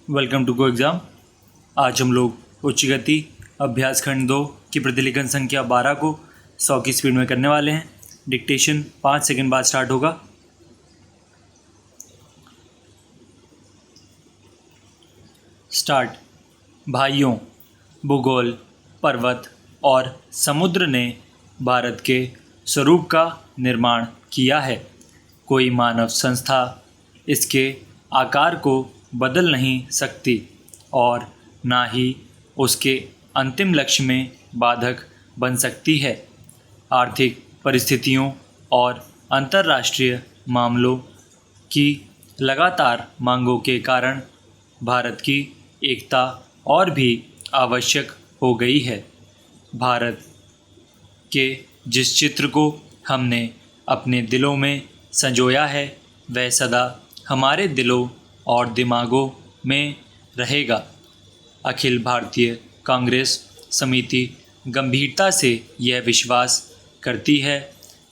Welcome to go exam. आज हम लोग उच्च गति अभ्यास खंड 2 की प्रतिलेखन संख्या 12 को 100 की स्पीड में करने वाले हैं। डिक्टेशन 5 सेकंड बाद स्टार्ट होगा। स्टार्ट। भाइयों, भूगोल, पर्वत और समुद्र ने भारत के स्वरूप का निर्माण किया है। कोई मानव संस्था इसके आकार को बदल नहीं सकती और ना ही उसके अंतिम लक्ष्य में बाधक बन सकती है। आर्थिक परिस्थितियों और अंतर्राष्ट्रीय मामलों की लगातार मांगों के कारण भारत की एकता और भी आवश्यक हो गई है। भारत के जिस चित्र को हमने अपने दिलों में संजोया है वह सदा हमारे दिलों और दिमागों में रहेगा। अखिल भारतीय कांग्रेस समिति गंभीरता से यह विश्वास करती है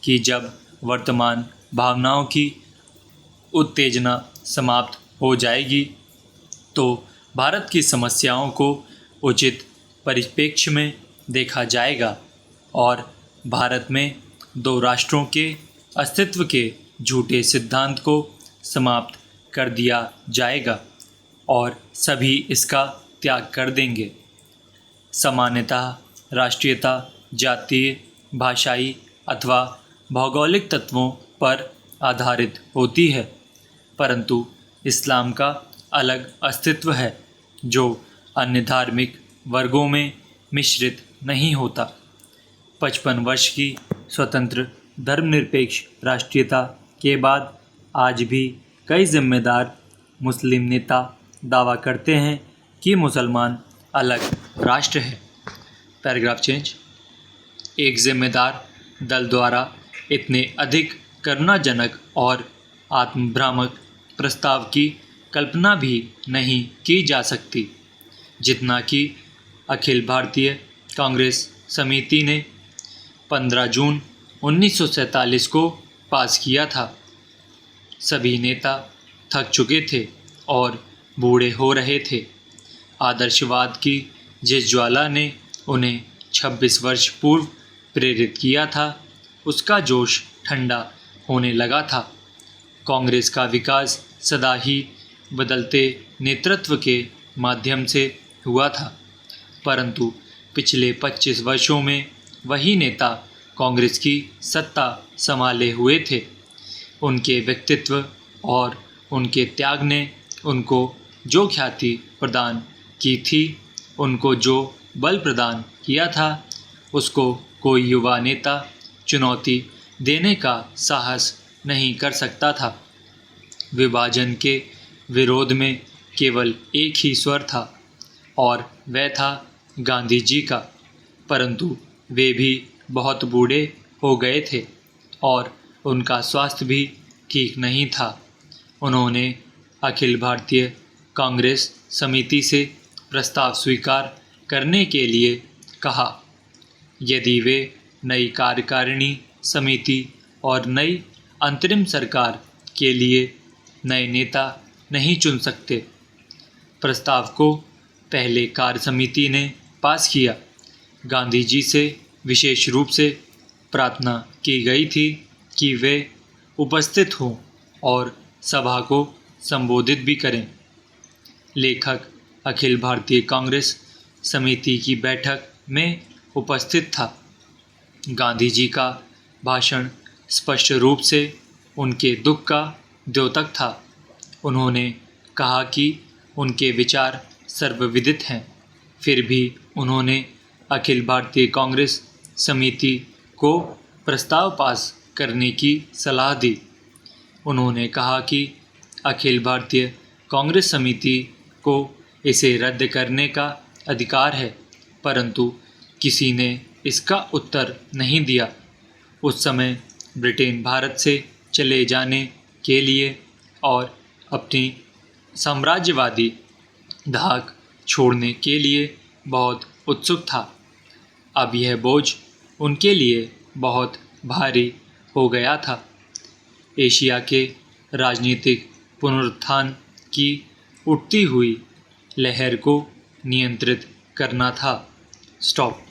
कि जब वर्तमान भावनाओं की उत्तेजना समाप्त हो जाएगी तो भारत की समस्याओं को उचित परिप्रेक्ष्य में देखा जाएगा और भारत में दो राष्ट्रों के अस्तित्व के झूठे सिद्धांत को समाप्त कर दिया जाएगा और सभी इसका त्याग कर देंगे। समानता राष्ट्रीयता जातीय, भाषाई अथवा भौगोलिक तत्वों पर आधारित होती है, परंतु इस्लाम का अलग अस्तित्व है जो अन्य धार्मिक वर्गों में मिश्रित नहीं होता। 55 वर्ष की स्वतंत्र धर्मनिरपेक्ष राष्ट्रीयता के बाद आज भी कई जिम्मेदार मुस्लिम नेता दावा करते हैं कि मुसलमान अलग राष्ट्र है। Paragraph change. एक जिम्मेदार दल द्वारा इतने अधिक करुणाजनक और आत्मभ्रामक प्रस्ताव की कल्पना भी नहीं की जा सकती जितना कि अखिल भारतीय कांग्रेस समिति ने 15 जून 1947 को पास किया था। सभी नेता थक चुके थे और बूढ़े हो रहे थे। आदर्शवाद की जिस ज्वाला ने उन्हें 26 वर्ष पूर्व प्रेरित किया था उसका जोश ठंडा होने लगा था। कांग्रेस का विकास सदा ही बदलते नेतृत्व के माध्यम से हुआ था, परंतु पिछले 25 वर्षों में वही नेता कांग्रेस की सत्ता संभाले हुए थे। उनके व्यक्तित्व और उनके त्याग ने उनको जो ख्याति प्रदान की थी, उनको जो बल प्रदान किया था, उसको कोई युवा नेता चुनौती देने का साहस नहीं कर सकता था। विभाजन के विरोध में केवल एक ही स्वर था और वह था गांधी जी का, परंतु वे भी बहुत बूढ़े हो गए थे और उनका स्वास्थ्य भी ठीक नहीं था। उन्होंने अखिल भारतीय कांग्रेस समिति से प्रस्ताव स्वीकार करने के लिए कहा। यदि वे नई कार्यकारिणी समिति और नई अंतरिम सरकार के लिए नए नेता नहीं चुन सकते। प्रस्ताव को पहले कार्य समिति ने पास किया। गांधी जी से विशेष रूप से प्रार्थना की गई थी कि वे उपस्थित हों और सभा को संबोधित भी करें। लेखक अखिल भारतीय कांग्रेस समिति की बैठक में उपस्थित था। गांधी जी का भाषण स्पष्ट रूप से उनके दुख का द्योतक था। उन्होंने कहा कि उनके विचार सर्वविदित हैं, फिर भी उन्होंने अखिल भारतीय कांग्रेस समिति को प्रस्ताव पास करने की सलाह दी। उन्होंने कहा कि अखिल भारतीय कांग्रेस समिति को इसे रद्द करने का अधिकार है, परंतु किसी ने इसका उत्तर नहीं दिया। उस समय ब्रिटेन भारत से चले जाने के लिए और अपनी साम्राज्यवादी धाक छोड़ने के लिए बहुत उत्सुक था। अब यह बोझ उनके लिए बहुत भारी हो गया था। एशिया के राजनीतिक पुनरुत्थान की उठती हुई लहर को नियंत्रित करना था। स्टॉप।